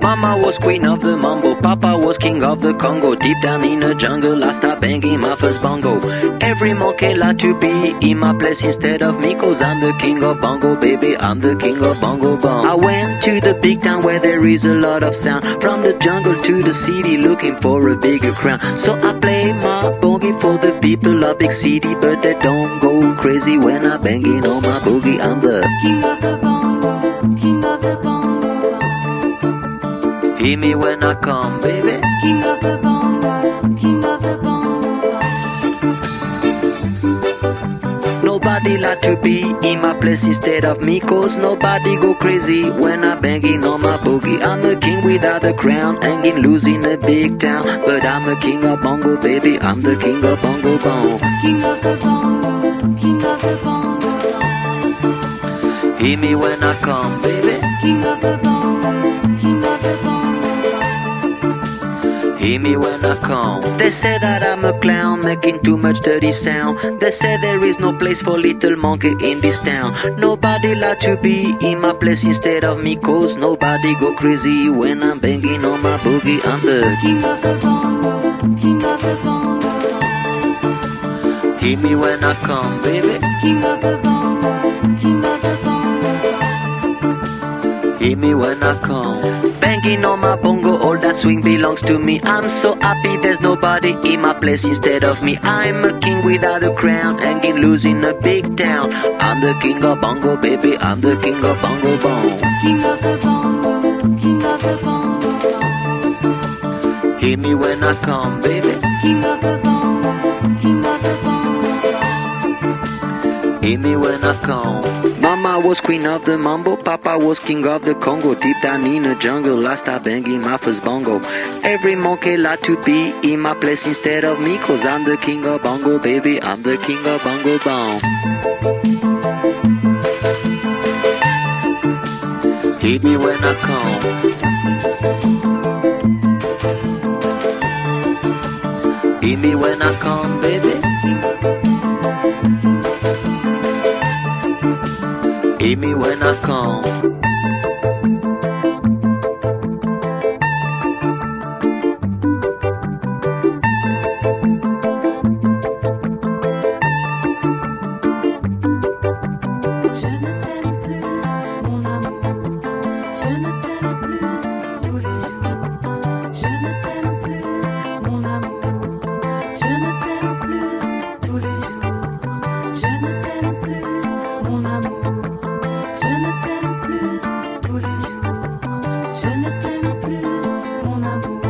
Mama was queen of the mambo, Papa was king of the Congo. Deep down in the jungle, I started banging my first bongo. Every monkey like to be in my place instead of me, cause I'm the king of bongo, baby, I'm the king of bongo bong. I went to the big town where there is a lot of sound, from the jungle to the city looking for a bigger crown. So I play my boogie for the people of big city, but they don't go crazy when I banging on my boogie. I'm the king of the bongo, king of the bongo. Hear me when I come, baby. King of the bongo, king of the bongo. Nobody like to be in my place instead of me, cause nobody go crazy when I banging on my boogie. I'm a king without a crown, hanging loose in a big town, but I'm a king of bongo, baby, I'm the king of bongo bong. King of the bongo, king of the bongo. Hear me when I come, baby. King of the bongo, king of the bongo. Hear me when I come. They say that I'm a clown, making too much dirty sound. They say there is no place for little monkey in this town. Nobody like to be in my place instead of me, cause nobody go crazy when I'm banging on my boogie. I'm the king of the bongo, king of the bongo. Hear me when I come, baby. King of the bongo, king of the bongo. Hear me when I come. Banging on my bongo, all that swing belongs to me. I'm so happy there's nobody in my place instead of me. I'm a king without a crown, hanging loose in a big town. I'm the king of bongo, baby, I'm the king of bongo bong. King of the bongo, king of the bongo. Hear me when I come, baby. King of the bongo, king of the bongo. Hear me when I come. Mama was queen of the mambo, Papa was king of the Congo. Deep down in the jungle, I started banging my first bongo. Every monkey like to be in my place instead of me, cause I'm the king of bongo, baby, I'm the king of bongo bong. Hear me when I come. Hear me when I come, baby. Hear me when I come. Je ne t'aime plus, mon amour. Je ne t'aime plus tous les jours. Je ne t'aime plus, mon amour. Je ne t'aime plus tous les jours. Je ne t'aime plus, mon amour. Je ne t'aime plus tous les jours. Je ne t'aime plus, mon amour.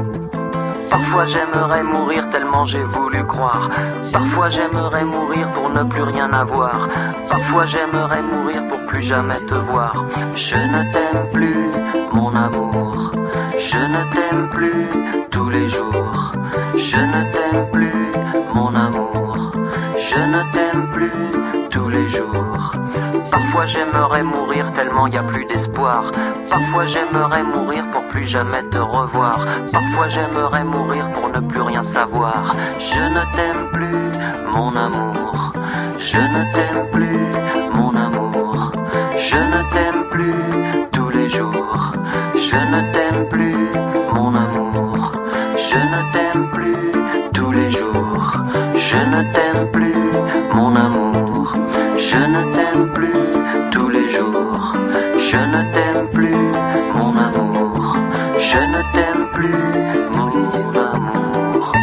Parfois j'aimerais mourir tellement j'ai voulu croire. Parfois j'aimerais mourir pour ne plus rien avoir. Parfois j'aimerais mourir pour plus jamais te voir. Je ne t'aime plus, mon amour. Je ne t'aime plus tous les jours. Je ne t'aime plus, mon amour. Je ne t'aime plus tous les jours. Parfois j'aimerais mourir tellement y a plus d'espoir. Parfois j'aimerais mourir pour plus jamais te revoir. Parfois j'aimerais mourir pour ne plus rien savoir. Je ne t'aime plus, mon amour. Je ne t'aime plus, mon amour. Je ne t'aime plus tous les jours. Je ne t'aime plus, mon amour. Je ne t'aime plus tous les jours. Je ne t'aime plus, mon amour. Je ne t'aime plus tous les jours. Je ne t'aime plus, mon amour. Je ne t'aime plus, mon amour.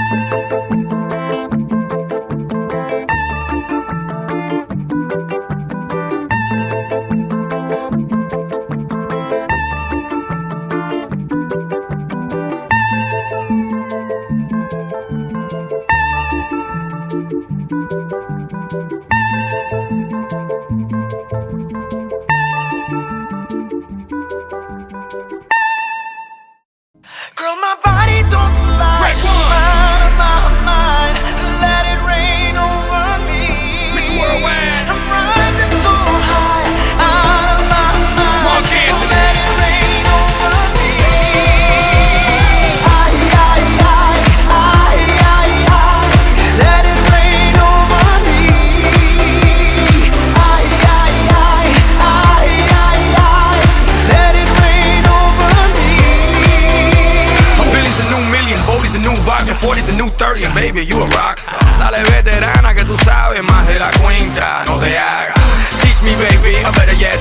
Billy's a new vodka, 40's a new 30, and baby, you a rockstar. Dale veterana que tú sabes más de la cuenta, no te hagas. Teach me, baby, or better yet,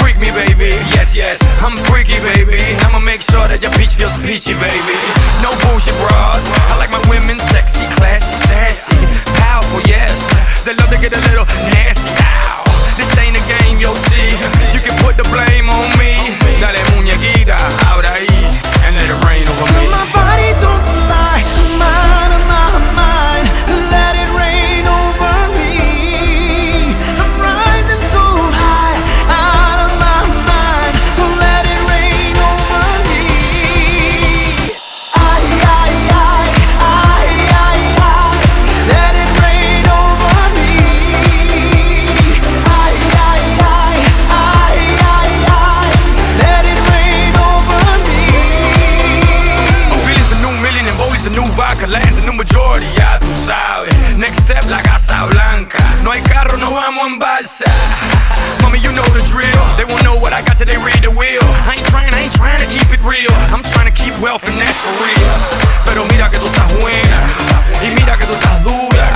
freak me, baby. Yes, yes, I'm freaky, baby. I'ma make sure that your peach feels peachy, baby. No bullshit bras. I like my women sexy, classy, sassy, powerful, yes. They love to get a little nasty. Ow. This ain't a game, you'll see. You can put the blame on me. Dale muñequita, ahora ahí, and let it rain over me. My body don't lie, mind of my mind. Let it rain over me. I'm rising so high, out of my mind. So let it rain over me. I, let it rain over me. I, let it rain over me. Oh, Billy's a new million and Bowley's a new vodka. Lance a new majority, ya tú sabes. Next step, la Casa Blanca. No hay carro, no vamos en balsa. Mommy, you know the drill. They won't know what I got till they read the wheel. I ain't trying to keep it real. I'm trying to keep wealth and that's for real. Pero mira que tú estás buena y mira que tú estás dura.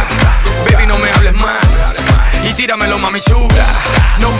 Baby, no me hables más y tíramelo, mami chula. No